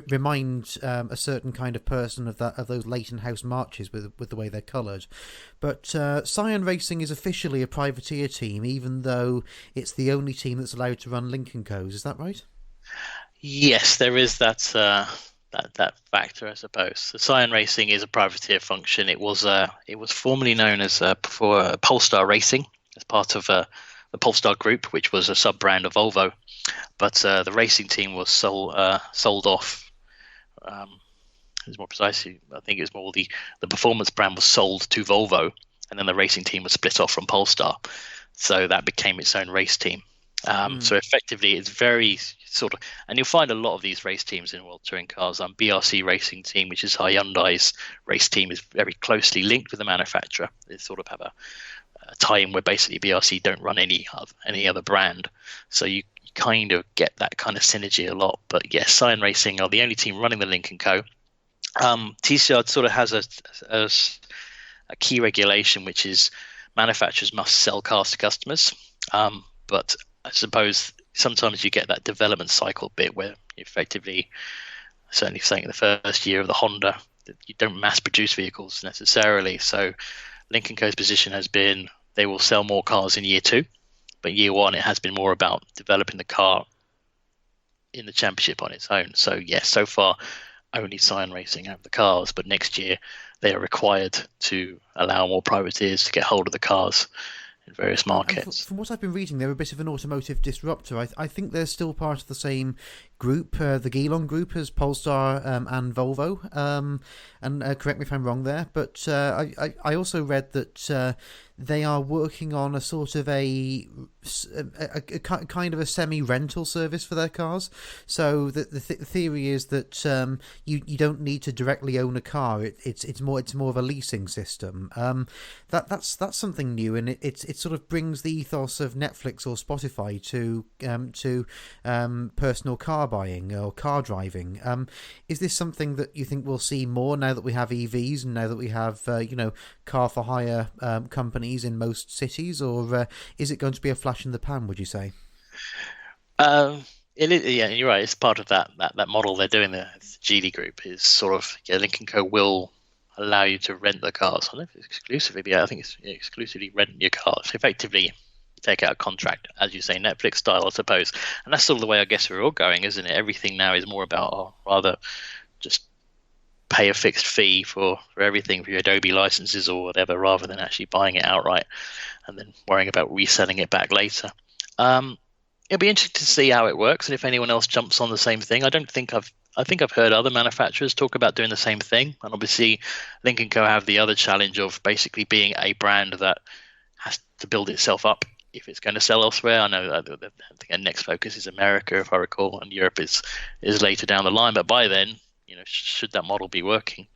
remind a certain kind of person of those Leighton House marches with the way they're coloured. But Scion Racing is officially a privateer team, even though it's the only team that's allowed to run Lynk & Co's. Is that right? Yes, there is that factor, I suppose. So Scion Racing is a privateer function. It was formerly known as before Polestar Racing, as part of the Polestar Group, which was a sub brand of Volvo. But the racing team was sold off. It's more precisely, I think it was more the performance brand was sold to Volvo, and then the racing team was split off from Polestar. So that became its own race team. So effectively, it's very sort of, and you'll find a lot of these race teams in World Touring Cars. BRC Racing Team, which is Hyundai's race team, is very closely linked with the manufacturer. They sort of have a tie-in where basically BRC don't run any other brand, so you kind of get that kind of synergy a lot. But yes, Scion Racing are the only team running the Lynk & Co. TCR sort of has a key regulation, which is manufacturers must sell cars to customers, but I suppose sometimes you get that development cycle bit where effectively, certainly saying in the first year of the Honda, that you don't mass produce vehicles necessarily. So Lynk & Co.'s position has been they will sell more cars in year 2, but year 1 it has been more about developing the car in the championship on its own. So yes, so far only Scion Racing have the cars, but next year they are required to allow more privateers to get hold of the cars in various markets. From what I've been reading, they're a bit of an automotive disruptor. I think they're still part of the same group, the Geelong group, as Polestar and Volvo. And correct me if I'm wrong there, but I also read that they are working on a sort of a kind of a semi-rental service for their cars. So the theory is that you don't need to directly own a car. It's more of a leasing system. That's something new, and it sort of brings the ethos of Netflix or Spotify to personal car buying or car driving. Is this something that you think we'll see more now that we have EVs and now that we have car for hire companies in most cities, or is it going to be a flash in the pan, would you say? It is, yeah, you're right. It's part of that model they're doing. The Geely Group is sort of, Lynk & Co will allow you to rent the cars. I don't know if it's exclusively, but yeah, I think it's exclusively renting your cars. Effectively, take out a contract, as you say, Netflix style, I suppose. And that's sort of the way I guess we're all going, isn't it? Everything now is more about, rather just pay a fixed fee for everything, for your Adobe licenses or whatever, rather than actually buying it outright and then worrying about reselling it back later. It'll be interesting to see how it works and if anyone else jumps on the same thing. I think I've heard other manufacturers talk about doing the same thing, and obviously Lynk & Co have the other challenge of basically being a brand that has to build itself up if it's going to sell elsewhere. I know I think our next focus is America, if I recall, and Europe is later down the line. But by then, should that model be working,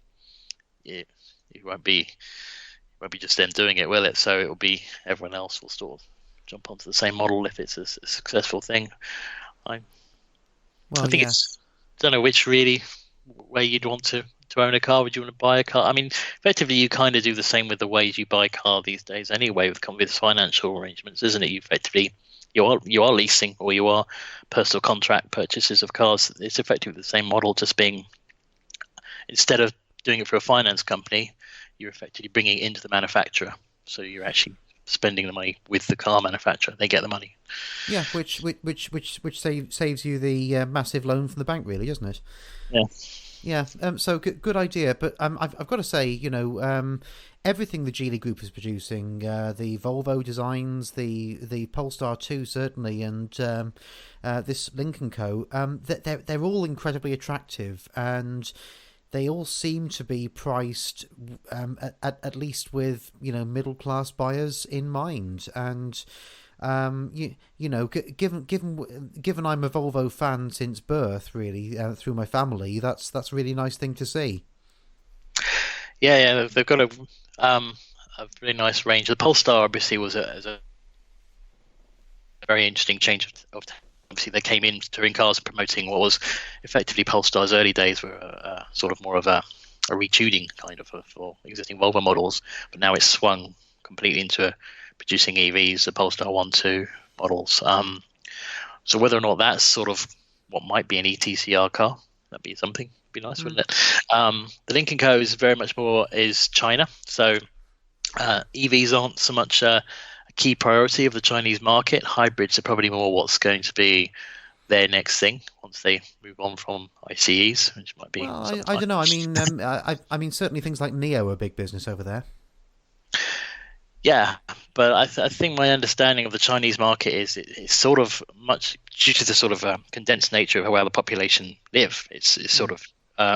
it won't be just them doing it, will it? So it will be everyone else will sort of jump onto the same model if it's a successful thing. I think it's, don't know which really way you'd want to own a car. Would you want to buy a car? I mean, effectively, you kind of do the same with the ways you buy a car these days anyway, with financial arrangements, isn't it? You are leasing, or you are personal contract purchases of cars. It's effectively the same model, just being, instead of doing it for a finance company, you're effectively bringing it into the manufacturer. So you're actually spending the money with the car manufacturer. They get the money. Yeah, which saves you the massive loan from the bank, really, doesn't it? Yeah. Yeah, so good idea, but I've got to say, everything the Geely Group is producing, the Volvo designs, the Polestar 2 certainly, and this Lynk & Co, they're all incredibly attractive, and they all seem to be priced at least with middle class buyers in mind, and given I'm a Volvo fan since birth, really, through my family, that's a really nice thing to see. Yeah, they've got a really nice range. The Polestar obviously was a very interesting change of obviously they came into touring cars promoting what was effectively Polestar's early days, were sort of more of a retuning kind of for existing Volvo models, but now it's swung completely into producing EVs, the Polestar 1, 2 models. So whether or not that's sort of what might be an ETCR car, that'd be something. Be nice, wouldn't it? The Lynk & Co is very much more is China. So EVs aren't so much a key priority of the Chinese market. Hybrids are probably more what's going to be their next thing once they move on from ICEs, which might be. Well, I don't know. I mean, I mean, certainly things like Neo are big business over there. Yeah, but I think my understanding of the Chinese market is it's sort of much due to the sort of condensed nature of how the population live. It's sort of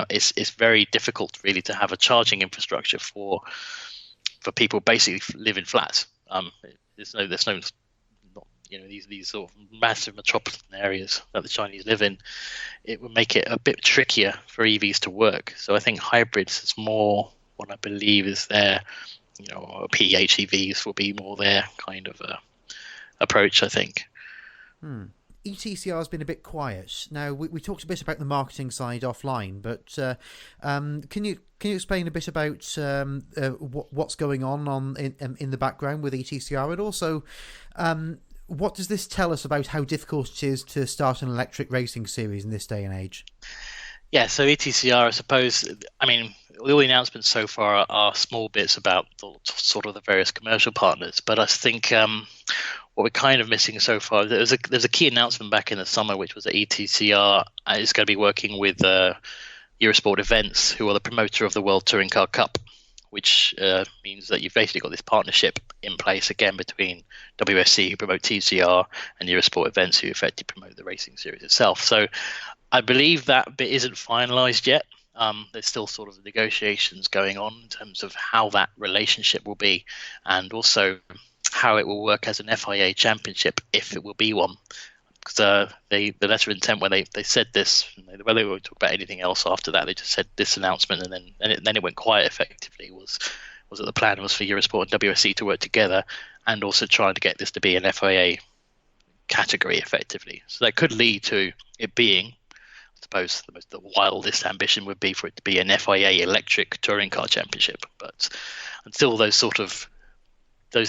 it's very difficult really to have a charging infrastructure for people basically live in flats. There's no these sort of massive metropolitan areas that the Chinese live in. It would make it a bit trickier for EVs to work. So I think hybrids is more what I believe is their PHEVs will be more their kind of approach, I think. ETCR has been a bit quiet. Now we talked a bit about the marketing side offline, but can you explain a bit about what's going on in the background with ETCR, and also what does this tell us about how difficult it is to start an electric racing series in this day and age? Yeah, so ETCR, I suppose, I mean, all the announcements so far are small bits about sort of the various commercial partners, but I think what we're kind of missing so far, there's a key announcement back in the summer, which was that ETCR is going to be working with Eurosport Events, who are the promoter of the World Touring Car Cup, which means that you've basically got this partnership in place again between WSC, who promote TCR, and Eurosport Events, who effectively promote the racing series itself. So I believe that bit isn't finalised yet. There's still sort of negotiations going on in terms of how that relationship will be, and also how it will work as an FIA championship, if it will be one. Because the letter of intent, when they said this, when they won't talk about anything else after that, they just said this announcement, and then it went quiet effectively, was that the plan was for Eurosport and WSC to work together, and also trying to get this to be an FIA category effectively. So that could lead to it being, I suppose the wildest ambition would be for it to be an FIA electric touring car championship. But until those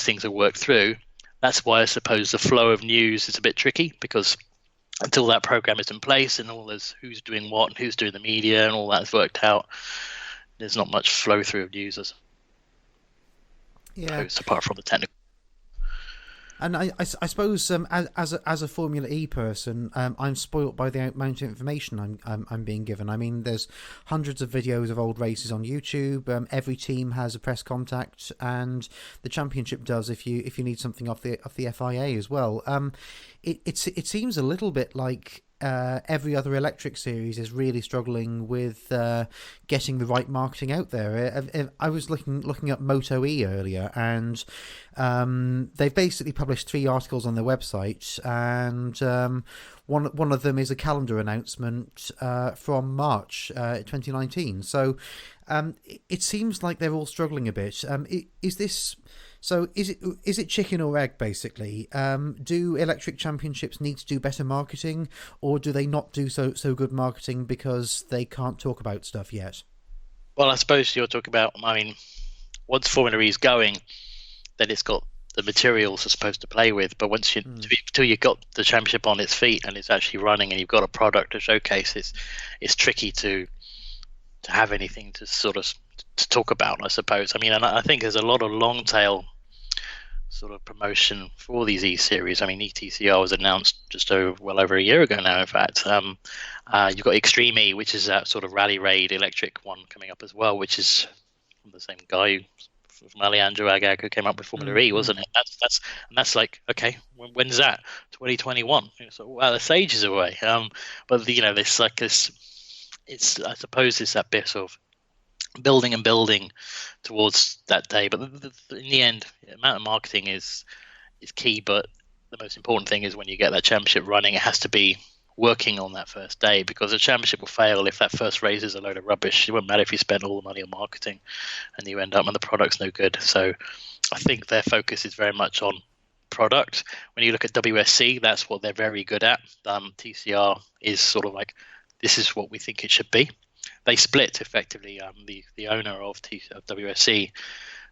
things are worked through, that's why I suppose the flow of news is a bit tricky, because until that program is in place and all those who's doing what and who's doing the media and all that's worked out, there's not much flow through of news apart from the technical. And I suppose as a Formula E person, I'm spoilt by the amount of information I'm being given. I mean, there's hundreds of videos of old races on YouTube. Every team has a press contact, and the championship does if you need something off the FIA as well. It seems a little bit like every other electric series is really struggling with getting the right marketing out there. I was looking up Moto E earlier, and they've basically published 3 articles on their website, and one of them is a calendar announcement from March 2019. So it seems like they're all struggling a bit. So is it chicken or egg, basically? Do electric championships need to do better marketing, or do they not do so good marketing because they can't talk about stuff yet? Well, I suppose you're talking about, I mean, once Formula E is going, then it's got the materials it's supposed to play with. But once until you've got the championship on its feet and it's actually running and you've got a product to showcase, it's tricky to have anything to sort of to talk about, I suppose. I mean, and I think there's a lot of long tail sort of promotion for these E-Series. I mean, ETCR was announced just well over a year ago now, in fact. You've got Extreme E, which is that sort of rally raid electric one coming up as well, which is from the same guy from Alejandro Agag who came up with Formula E, wasn't it? That's like, okay, when's that? 2021. So, wow, that's ages away. But there's like this. I suppose it's that bit of building towards that day, but in the end, the amount of marketing is key. But the most important thing is when you get that championship running, it has to be working on that first day, because the championship will fail if that first race is a load of rubbish. It won't matter if you spend all the money on marketing and you end up and the product's no good. So I think their focus is very much on product. When you look at WSC, that's what they're very good at. TCR is sort of like, this is what we think it should be. They split effectively. The owner of WSC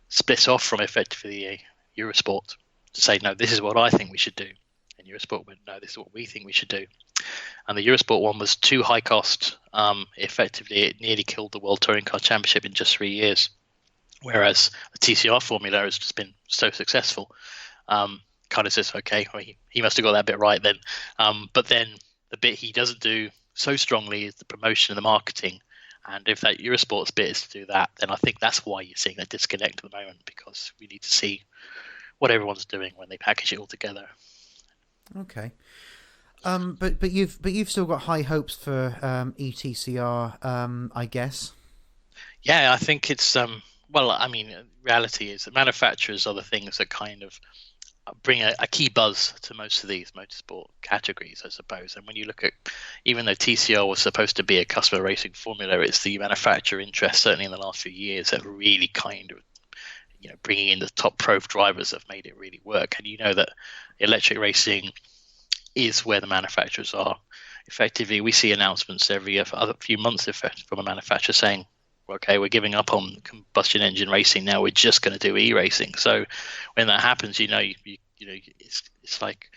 split off from effectively Eurosport to say, no, this is what I think we should do. And Eurosport went, no, this is what we think we should do. And the Eurosport one was too high cost. Effectively, it nearly killed the World Touring Car Championship in just 3 years. Whereas the TCR formula has just been so successful. Kind of says, okay, well, he must have got that bit right then. But then the bit he doesn't do so strongly is the promotion and the marketing. And if that Eurosport's bit is to do that, then I think that's why you're seeing that disconnect at the moment, because we need to see what everyone's doing when they package it all together. Okay. But you've still got high hopes for ETCR, I guess. Yeah, I think it's well, I mean, reality is that manufacturers are the things that kind of bring a key buzz to most of these motorsport categories, I suppose. And when you look at, even though TCR was supposed to be a customer racing formula, it's the manufacturer interest, certainly in the last few years, that really kind of, bringing in the top pro drivers have made it really work. And you know that electric racing is where the manufacturers are. Effectively, we see announcements every few months from a manufacturer saying, okay, we're giving up on combustion engine racing now, we're just going to do e-racing. So when that happens, it's like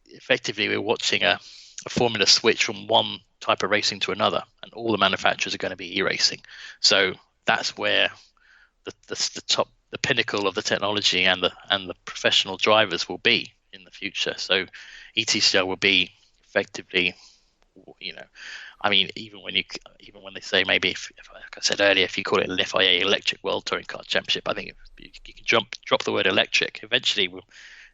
effectively we're watching a formula switch from one type of racing to another, and all the manufacturers are going to be e-racing. So that's where the pinnacle of the technology and the professional drivers will be in the future. So ETCR will be effectively, I mean, even when they say, maybe if like I said earlier, if you call it an FIA Electric World Touring Car Championship, I think if you can drop the word electric. Eventually,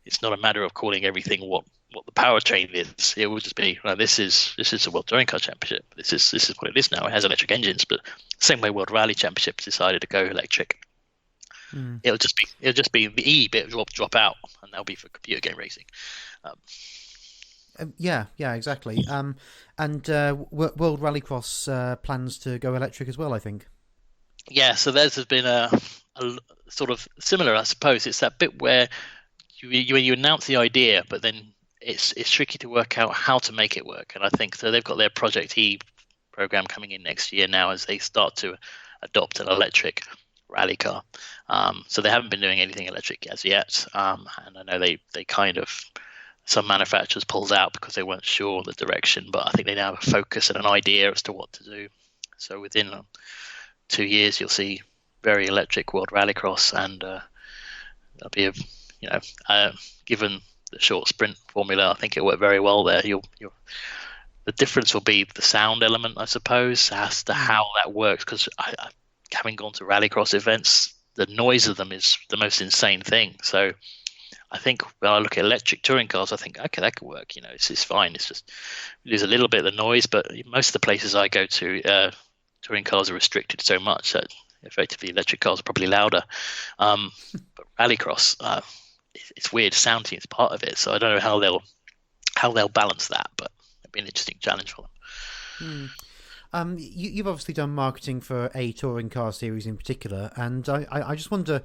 it's not a matter of calling everything what the powertrain is. It will just be, this is the World Touring Car Championship. This is what it is now. It has electric engines, but same way World Rally Championships decided to go electric. It'll just be the E bit drop out, and that'll be for computer game racing. Yeah, exactly. And World Rallycross plans to go electric as well, I think. Yeah, so theirs has been a sort of similar, I suppose. It's that bit where you announce the idea, but then it's tricky to work out how to make it work. And I think so they've got their Project E program coming in next year now as they start to adopt an electric rally car. So they haven't been doing anything electric as yet. And I know they kind of, some manufacturers pulled out because they weren't sure of the direction, but I think they now have a focus and an idea as to what to do. So within 2 years, you'll see very electric World Rallycross, and that'll be given the short sprint formula, I think it'll work very well there. The difference will be the sound element, I suppose, as to how that works, because having gone to rallycross events, the noise of them is the most insane thing. So I think when I look at electric touring cars, I think, okay, that could work. It's fine. It's just there's a little bit of the noise, but most of the places I go to, touring cars are restricted so much that effectively electric cars are probably louder. But rallycross, it's weird. Sounding is part of it, so I don't know how they'll balance that, but it'll be an interesting challenge for them. You've obviously done marketing for a touring car series in particular, and I just wonder,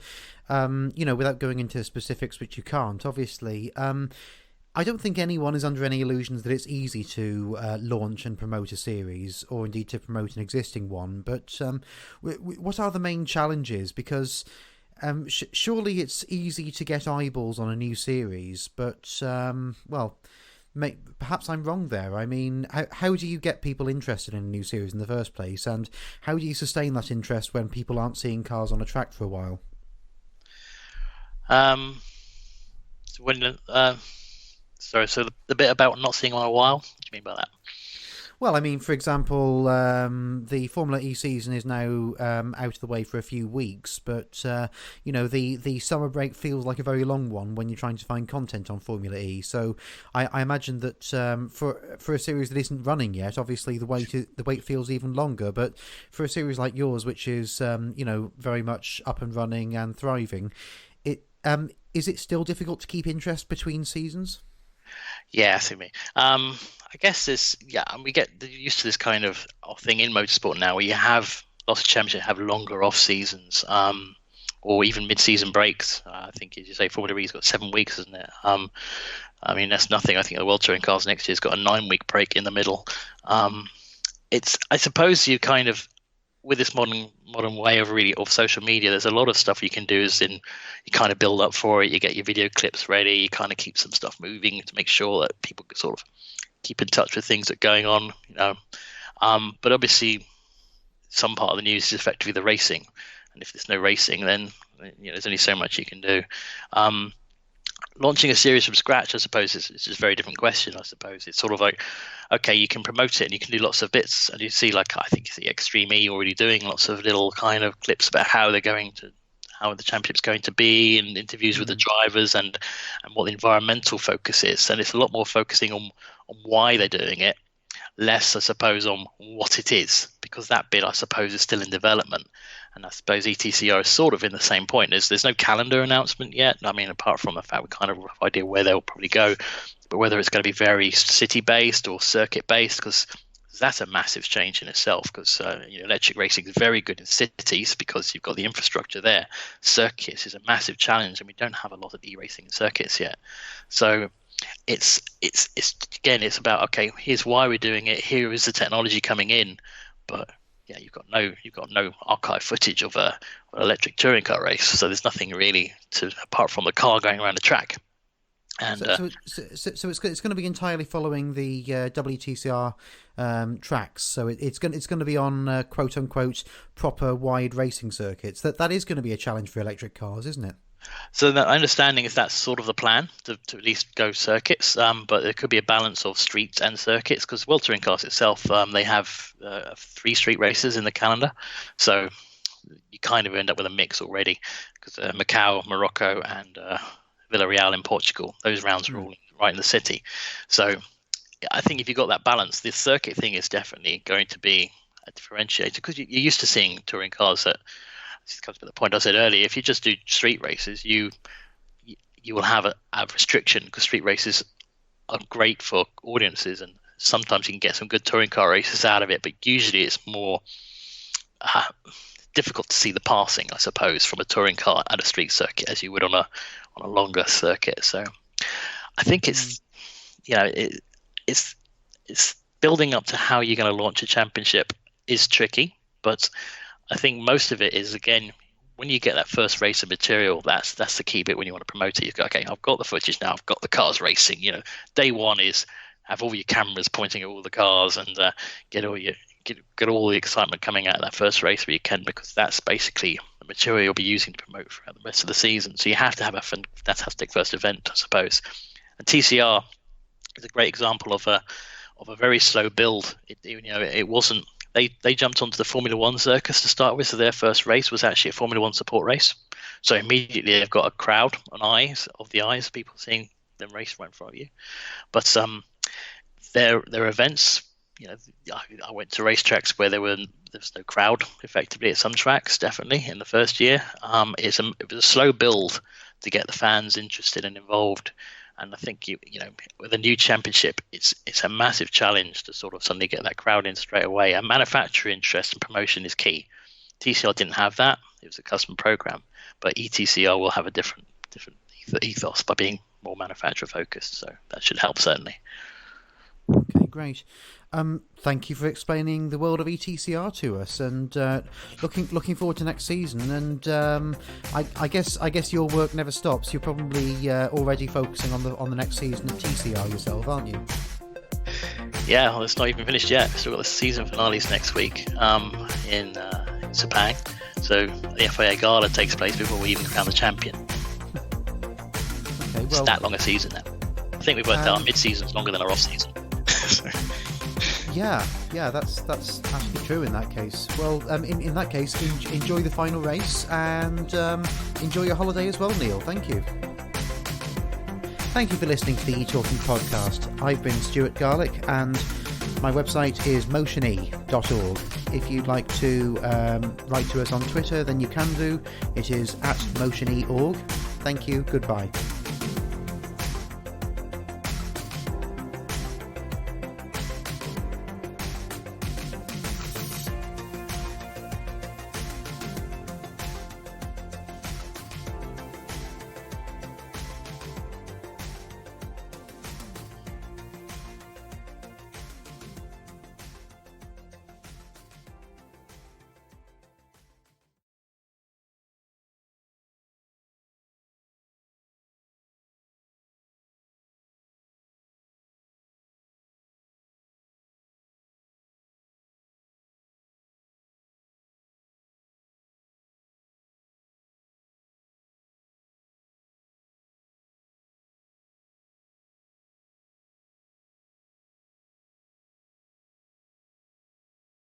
without going into specifics, which you can't, obviously, I don't think anyone is under any illusions that it's easy to launch and promote a series, or indeed to promote an existing one. But what are the main challenges? Because surely it's easy to get eyeballs on a new series, but perhaps I'm wrong there. I mean, how do you get people interested in a new series in the first place, and how do you sustain that interest when people aren't seeing cars on a track for a while? So the bit about not seeing them in a while, what do you mean by that? Well, I mean, for example, the Formula E season is now out of the way for a few weeks, but the summer break feels like a very long one when you're trying to find content on Formula E. So I imagine that for a series that isn't running yet, obviously the wait feels even longer. But for a series like yours, which is very much up and running and thriving, is it still difficult to keep interest between seasons? Yeah, I see me. I guess we get used to this kind of thing in motorsport now, where you have lots of championships have longer off seasons. or even mid-season breaks. I think, as you say, Formula E's got 7 weeks, isn't it? I mean, that's nothing. I think the World Touring Cars next year's got a 9-week break in the middle. I suppose you kind of, with this modern way of social media, there's a lot of stuff you can do. You kind of build up for it. You get your video clips ready. You kind of keep some stuff moving to make sure that people can sort of keep in touch with things that are going on. But obviously, some part of the news is effectively the racing, and if there's no racing, then there's only so much you can do. Launching a series from scratch, I suppose, is just a very different question. I suppose it's sort of like, okay, you can promote it and you can do lots of bits, and you see, like, I think the Extreme E already doing lots of little kind of clips about how the championship's going to be, and interviews with the drivers and what the environmental focus is. And it's a lot more focusing on why they're doing it, less, I suppose, on what it is, because that bit, I suppose, is still in development. And I suppose ETCR is sort of in the same point. There's no calendar announcement yet. I mean, apart from the fact we kind of have a rough idea where they'll probably go, but whether it's going to be very city-based or circuit-based, because that's a massive change in itself, because electric racing is very good in cities because you've got the infrastructure there. Circuits is a massive challenge, and we don't have a lot of e-racing in circuits yet. So it's about, okay, here's why we're doing it, here is the technology coming in, but yeah, you've got no archive footage of an electric touring car race, so there's nothing really apart from the car going around the track. And so it's going to be entirely following the WTCR tracks. So it's going to be on quote unquote proper wide racing circuits. That is going to be a challenge for electric cars, isn't it? So the understanding is that's sort of the plan, to at least go circuits, but there could be a balance of streets and circuits, because World Touring Cars itself, they have 3 street races in the calendar, so you kind of end up with a mix already, because Macau, Morocco, and Villarreal in Portugal, those rounds are all right in the city. So I think if you've got that balance, the circuit thing is definitely going to be a differentiator, because you're used to seeing touring cars that, this comes to the point I said earlier, if you just do street races, you will have a restriction, because street races are great for audiences, and sometimes you can get some good touring car races out of it, but usually it's more difficult to see the passing, I suppose, from a touring car at a street circuit as you would on a longer circuit. So I think it's building up to how you're going to launch a championship is tricky, but I think most of it is, again, when you get that first race of material, that's the key bit when you want to promote it. You go, okay, I've got the footage now, I've got the cars racing. Day one is have all your cameras pointing at all the cars, and get all the excitement coming out of that first race where you can, because that's basically the material you'll be using to promote throughout the rest of the season. So you have to have a fantastic first event, I suppose. And TCR is a great example of a very slow build. It wasn't. They jumped onto the Formula One circus to start with, so their first race was actually a Formula One support race. So immediately they've got a crowd of eyes, people seeing them race right in front of you. But their events, I went to racetracks where there was no crowd effectively at some tracks, definitely in the first year. It was a slow build to get the fans interested and involved. And I think with a new championship, it's a massive challenge to sort of suddenly get that crowd in straight away. And manufacturer interest and promotion is key. TCR didn't have that; it was a custom program. But ETCR will have a different ethos by being more manufacturer focused. So that should help certainly. Okay, great. Thank you for explaining the world of ETCR to us, and looking forward to next season. And I guess your work never stops. You're probably already focusing on the next season of TCR yourself, aren't you? Yeah, well, it's not even finished yet. We've still got the season finales next week in Sepang. So the FIA Gala takes place before we even crown the champion. Okay, it's that long a season now. I think we've worked out our mid-season's longer than our off-season. Yeah, that's actually true in that case. Well, in that case, enjoy the final race, and enjoy your holiday as well, Neil. Thank you. Thank you for listening to the eTalking podcast. I've been Stuart Garlick, and my website is motione.org. If you'd like to write to us on Twitter, then you can do. It is @motione.org. Thank you. Goodbye.